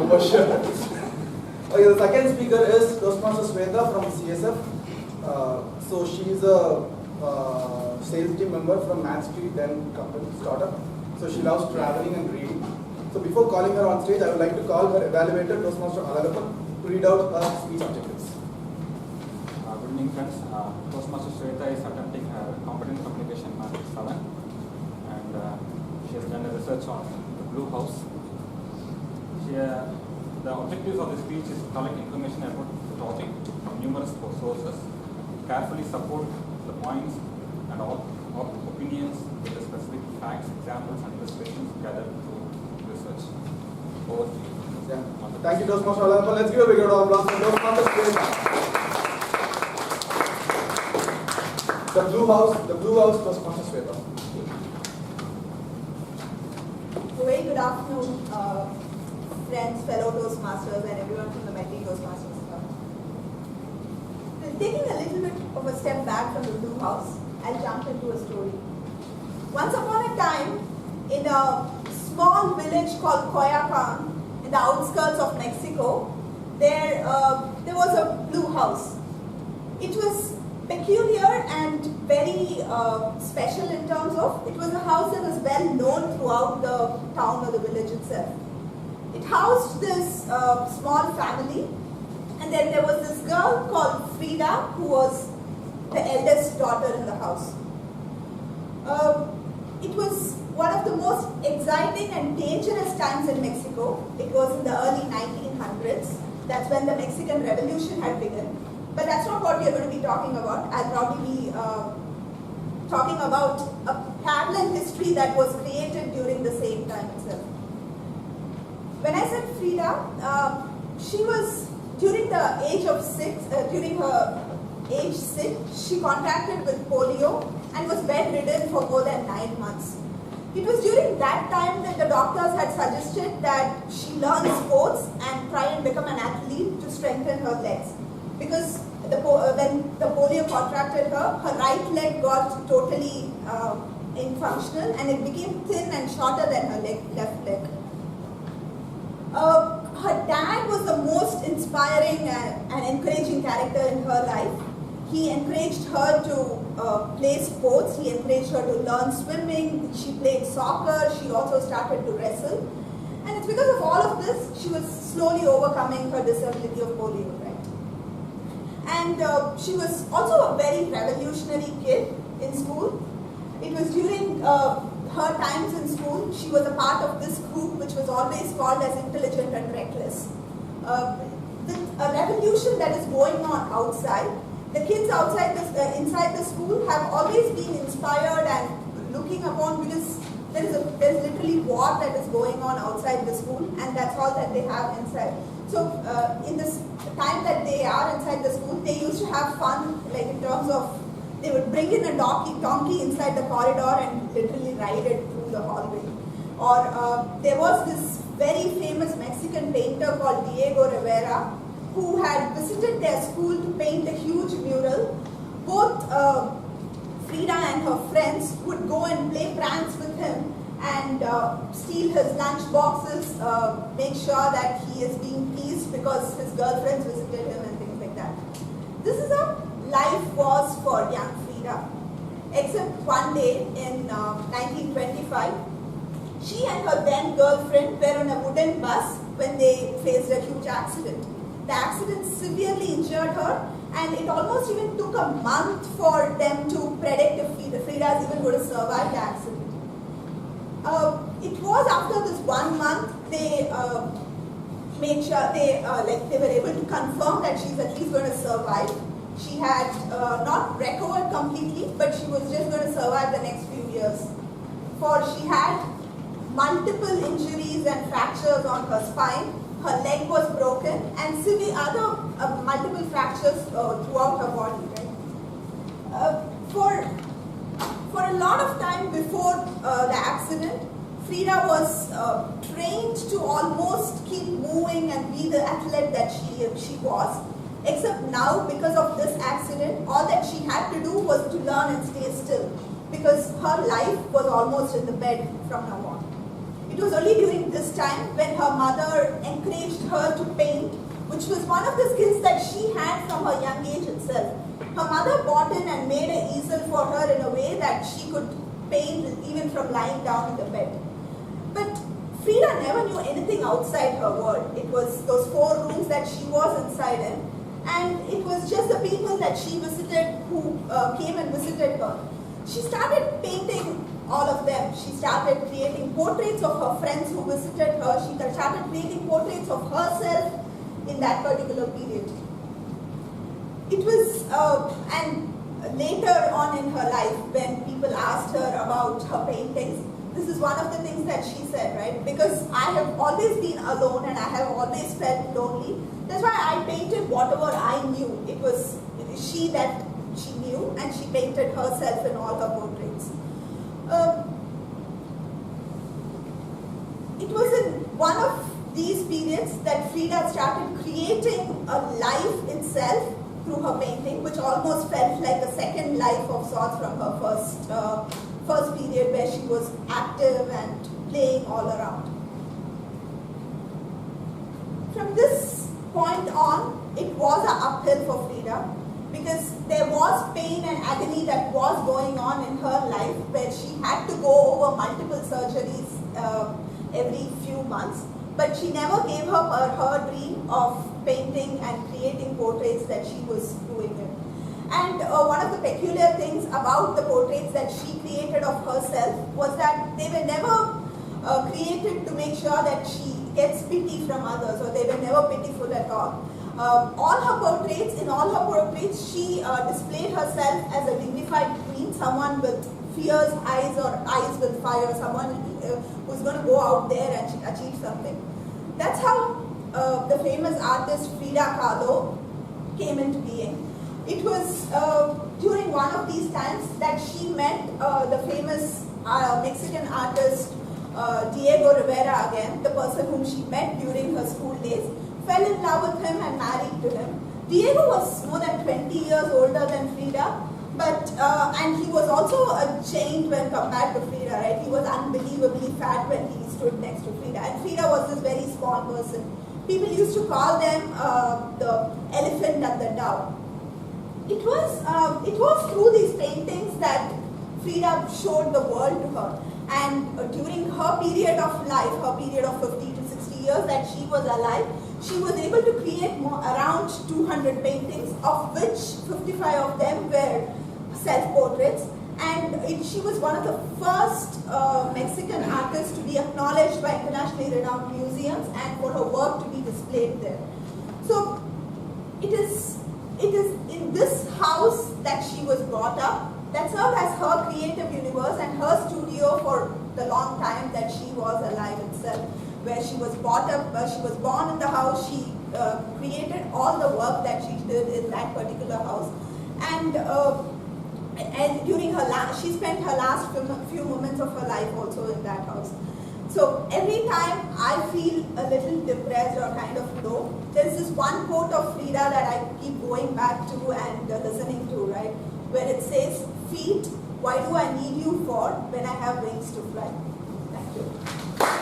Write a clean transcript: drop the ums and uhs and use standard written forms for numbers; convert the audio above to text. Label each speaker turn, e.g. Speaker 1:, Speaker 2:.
Speaker 1: for sure. Okay, the second speaker is Toastmasters Swetha from CSF. So she is a sales team member from Man Street and company startup. So she loves traveling and reading. So before calling her on stage, I would like to call her evaluator, Toastmaster Alagappa, to read out her speech objectives.
Speaker 2: Good evening, friends. Toastmaster Swetha is attempting her competent communication matrix 7, and she has done a research on the Blue House. The objectives of the speech is to collect information about the topic from numerous sources, carefully support the points and all opinions with the specific facts, examples, and illustrations gathered through research. Over to you.
Speaker 1: Yeah. Thank you, Toastmaster Alagappa. Let's give a big round of applause for Toastmaster Swetha. The Blue House, Toastmaster Swetha.
Speaker 3: Very good afternoon, friends, fellow Toastmasters, and everyone from the Metri Toastmasters Club. Taking a little bit of a step back from the Blue House, I'll jump into a story. Once upon a time, in a small village called Coyoacán, in the outskirts of Mexico, there was a Blue House. It was peculiar and very special in terms of, it was a house that was well known throughout the town or the village itself. It housed this small family, and then there was this girl called Frida, who was the eldest daughter in the house. It was one of the most exciting and dangerous times in Mexico. It was in the early 1900s. That's when the Mexican Revolution had begun. But that's not what we are going to be talking about. I'll probably be talking about a parallel history that was created during the same time itself. When I said Frida, she was during the age of 6, during her age 6, she contracted with polio and was bedridden for more than 9 months. It was during that time that the doctors had suggested that she learn sports and try and become an athlete to strengthen her legs. Because when the polio contracted her, her right leg got totally infunctional and it became thin and shorter than her left leg. Her dad was the most inspiring and encouraging character in her life. He encouraged her to play sports, he encouraged her to learn swimming, she played soccer, she also started to wrestle. And it's because of all of this, she was slowly overcoming her disability of polio, right? And she was also a very revolutionary kid in school. It was during her times in school, she was a part of this group which was always called as intelligent and reckless. A revolution that is going on outside. The kids outside inside the school have always been inspired and looking upon, because there is literally war that is going on outside the school, and that's all that they have inside. So in this time that they are inside the school, they used to have fun, like in terms of, they would bring in a donkey inside the corridor and literally ride it through the hallway. Or there was this very famous Mexican painter called Diego Rivera, who had visited their school to paint a huge mural. Both Frida and her friends would go and play pranks with him and steal his lunch boxes, make sure that he is being pleased because his girlfriends visited him and things like that. This is how life was for young Frida. Except one day in 1925, she and her then girlfriend were on a wooden bus when they faced a huge accident. The accident severely injured her, and it almost even took a month for them to predict if Frida is even going to survive the accident. It was after this 1 month they made sure they were able to confirm that she's at least going to survive. She had not recovered completely, but she was just going to survive the next few years. For she had multiple injuries and fractures on her spine. Her leg was broken, and severe other multiple fractures throughout her body. Right? For a lot of time before the accident, Frida was trained to almost keep moving and be the athlete that she was. Except now, because of this accident, all that she had to do was to learn and stay still, because her life was almost in the bed from now on. It was only during this time when her mother encouraged her to paint, which was one of the skills that she had from her young age itself. Her mother bought in and made an easel for her in a way that she could paint even from lying down in the bed. But Frida never knew anything outside her world. It was those 4 rooms that she was inside in, and it was just the people that she visited who came and visited her. She started painting all of them. She started creating portraits of her friends who visited her. She started creating portraits of herself in that particular period. It was, and later on in her life, when people asked her about her paintings, this is one of the things that she said, right? Because I have always been alone and I have always felt lonely. That's why I painted whatever I knew. It was she that she knew, and she painted herself in all her portraits. It was in one of these periods that Frida started creating a life itself through her painting, which almost felt like a second life of sorts from her first period, where she was active and playing all around. From this point on, it was an uphill for Frida, because there was pain and agony that was going on in her life, where she had to go over multiple surgeries every few months. But she never gave up her dream of painting and creating portraits that she was doing it. And one of the peculiar things about the portraits that she created of herself was that they were never created to make sure that she gets pity from others, or they were never pitiful at all. All her portraits, she displayed herself as a dignified queen, someone with fierce eyes or eyes with fire, someone who's going to go out there and achieve something. That's how the famous artist Frida Kahlo came into being. It was during one of these times that she met the famous Mexican artist Diego Rivera again, the person whom she met during her school days, fell in love with him and married to him. Diego was more than 20 years older than Frida, but and he was also a giant when compared to Frida, right? He was unbelievably fat when he stood next to Frida, and Frida was this very small person. People used to call them the elephant and the dove. It was through these paintings that Frida showed the world to her. And during her period of life, her period of 50 to 60 years that she was alive, she was able to create around 200 paintings, of which 55 of them were self-portraits. And she was one of the first Mexican artists to be acknowledged by internationally renowned museums and for her work to be displayed there. So it is in this house that she was brought up, that served as her creative universe and her studio for the long time that she was alive itself, where she was brought up, she was born in the house, she created all the work that she did in that particular house. And during her she spent her last few moments of her life also in that house. So every time I feel a little depressed or kind of low, there's this one quote of Frida that I keep going back to and listening to, right? Where it says, "Feet, why do I need you for when I have wings to fly?" Thank you.